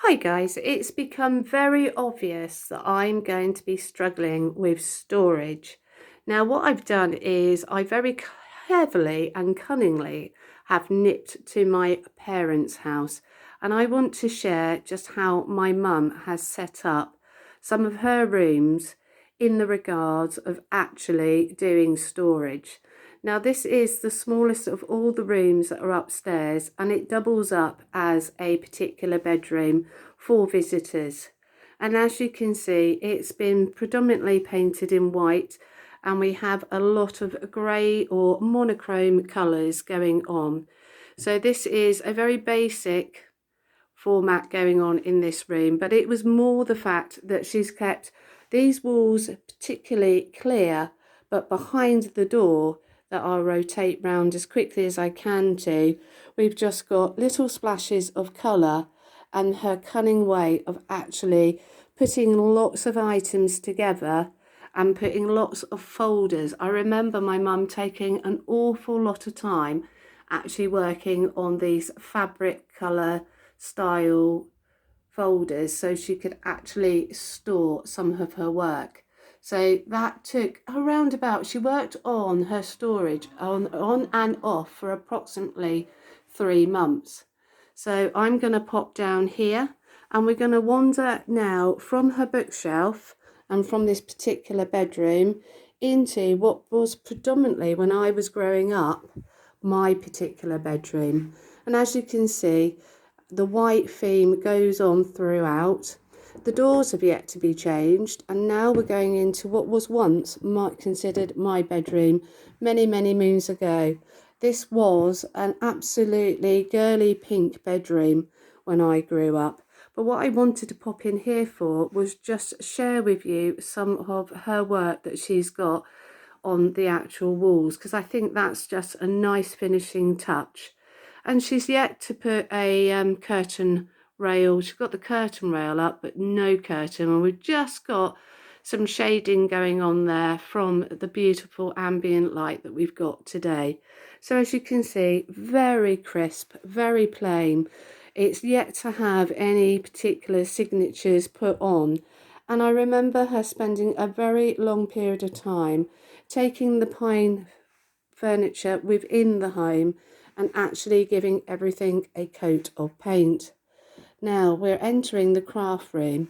Hi guys, it's become very obvious that I'm going to be struggling with storage. Now, what I've done is I very cleverly and cunningly have nipped to my parents' house, and I want to share just how my mum has set up some of her rooms in the regards of actually doing storage. Now, this is the smallest of all the rooms that are upstairs, and it doubles up as a particular bedroom for visitors. And as you can see, it's been predominantly painted in white, and we have a lot of grey or monochrome colours going on. So this is a very basic format going on in this room, but it was more the fact that she's kept these walls particularly clear, but behind the door that I'll rotate round as quickly as I can to, we've just got little splashes of colour and her cunning way of actually putting lots of items together and putting lots of folders. I remember my mum taking an awful lot of time actually working on these fabric colour style folders so she could actually store some of her work. So that took around about, she worked on her storage on and off for approximately 3 months. So I'm going to pop down here and we're going to wander now from her bookshelf and from this particular bedroom into what was predominantly, when I was growing up, my particular bedroom. And as you can see, the white theme goes on throughout. The doors have yet to be changed, and now we're going into what was once considered my bedroom many moons ago. This was an absolutely girly pink bedroom when I grew up. But what I wanted to pop in here for was just share with you some of her work that she's got on the actual walls, because I think that's just a nice finishing touch. And she's yet to put a curtain rail. She's got the curtain rail up, but no curtain. And we've just got some shading going on there from the beautiful ambient light that we've got today. So as you can see, very crisp, very plain. It's yet to have any particular signatures put on. And I remember her spending a very long period of time taking the pine furniture within the home and actually giving everything a coat of paint. Now we're entering the craft room.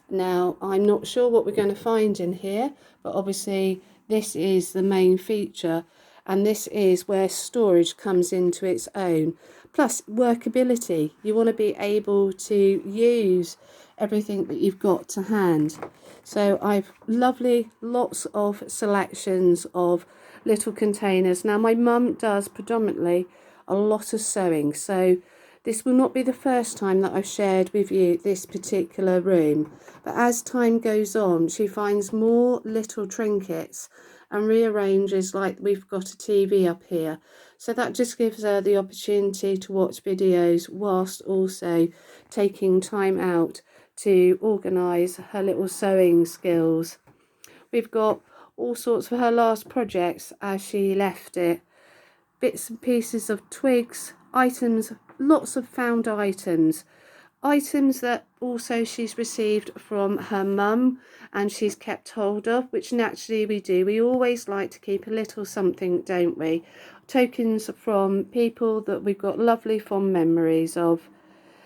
Now I'm not sure what we're going to find in here, but obviously this is the main feature, and this is where storage comes into its own. Plus workability. You want to be able to use everything that you've got to hand. So I've lovely lots of selections of little containers. Now my mum does predominantly a lot of sewing, so this will not be the first time that I've shared with you this particular room, but as time goes on, she finds more little trinkets and rearranges, like we've got a TV up here. So that just gives her the opportunity to watch videos whilst also taking time out to organise her little sewing skills. We've got all sorts of her last projects as she left it. Bits and pieces of twigs, items, lots of found items. Items that also she's received from her mum and she's kept hold of, which naturally we do. We always like to keep a little something, don't we? Tokens from people that we've got lovely fond memories of.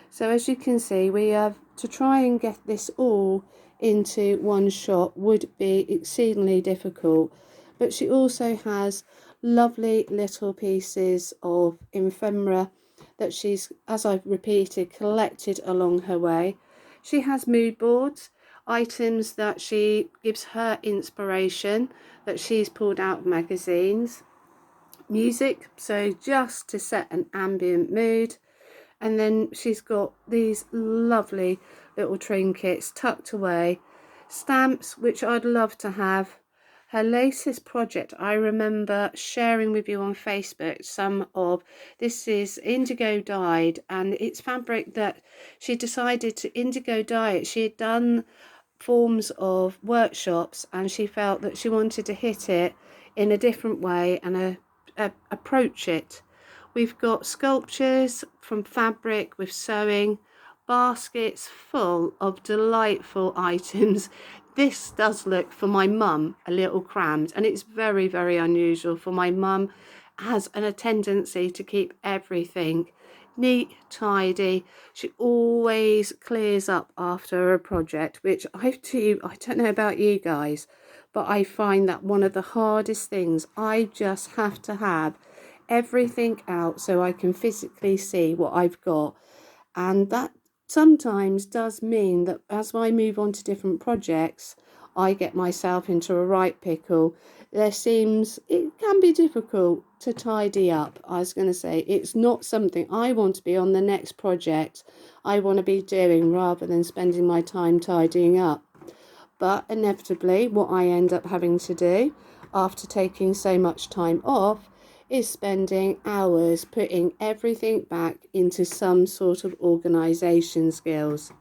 So as you can see, we have to try and get this all into one shot would be exceedingly difficult. But she also has lovely little pieces of ephemera that she's, as I've repeated, collected along her way. She has mood boards, items that she gives her inspiration that she's pulled out of magazines. Music, so just to set an ambient mood. And then she's got these lovely little trinkets tucked away, stamps which I'd love to have. Her latest project, I remember sharing with you on Facebook some of, this is indigo dyed, and it's fabric that she decided to indigo dye it. She had done forms of workshops and she felt that she wanted to hit it in a different way and approach it. We've got sculptures from fabric with sewing, baskets full of delightful items. This does look for my mum a little crammed, and it's very, very unusual for my mum has a tendency to keep everything neat, tidy. She always clears up after a project, which I do. I don't know about you guys, but I find that one of the hardest things. I just have to have everything out so I can physically see what I've got. And that sometimes does mean that as I move on to different projects, I get myself into a right pickle. It can be difficult to tidy up. I was going to say, it's not something I want to be on the next project I want to be doing rather than spending my time tidying up. But inevitably, what I end up having to do after taking so much time off is spending hours putting everything back into some sort of organisation skills.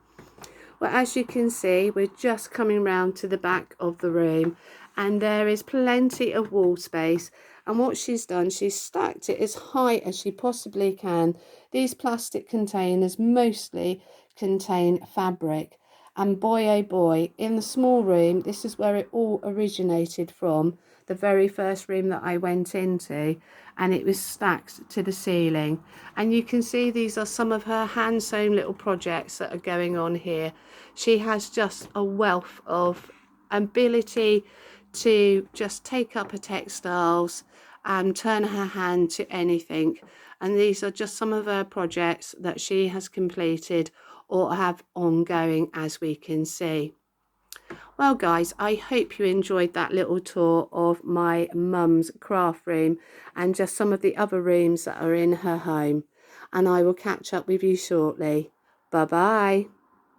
Well, as you can see, we're just coming round to the back of the room, and there is plenty of wall space. And what she's done, she's stacked it as high as she possibly can. These plastic containers mostly contain fabric. And boy, oh boy, in the small room, this is where it all originated from, the very first room that I went into, and it was stacked to the ceiling. And you can see these are some of her hand sewn little projects that are going on here. She has just a wealth of ability to just take up her textiles and turn her hand to anything. And these are just some of her projects that she has completed or have ongoing, as we can see. Well, guys, I hope you enjoyed that little tour of my mum's craft room and just some of the other rooms that are in her home. And I will catch up with you shortly. Bye bye.